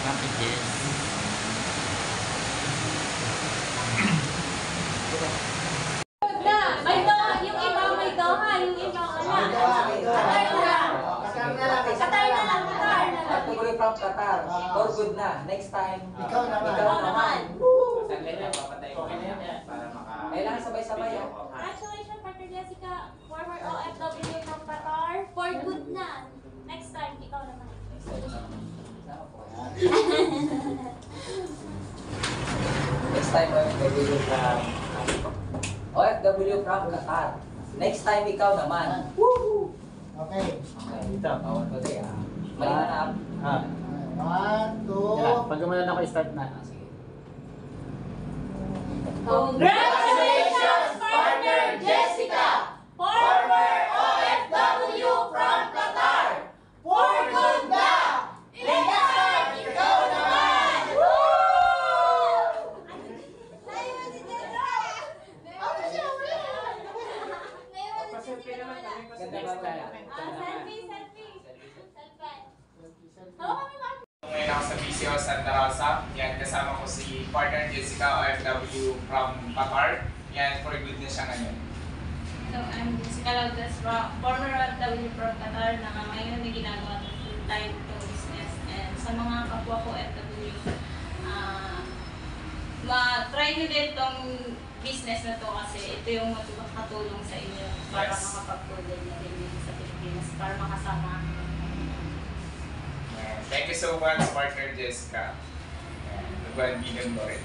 Happy Jess. May doha, yung iba may doha, yung iba wala. Qatar na lang. Qatar na lang. Category from Qatar. For good na. Next time, Ikaw naman. Ikaw naman. Saglit lang, papatay ko kanya para maka... Kailangan sabay-sabay yan. Congratulations, Partner Jessica. Former OFW from Qatar. For good na. Next time, ikaw naman. Next time, OFW from Qatar. Next time, ikaw naman. Okay. Dito. Okay, malinganap. One, two. Pag gumanon ako, start na. Sige. Congratulations, Partner Jessica. Former OFW from Qatar. For good na. Next time, ikaw naman. Ganda ba ba? Selfie. Hello, kami man. Ngayon ako sa PCO Santa Rosa. Yan, kasama ko si partner Jessica, OFW from Qatar. Yan, for good na siya ngayon. So, I'm Jessica Laudas, former OFW from Qatar na ngayon na ginagawa ko full-time to business. And sa mga kapwa ko OFW, try nyo din itong business na to kasi ito yung makatulong sa inyo para Yes. makapag-produce na din dito sa Pilipinas, para makasama. Thank you so much, partner Jessica. Nagbahan mo rin.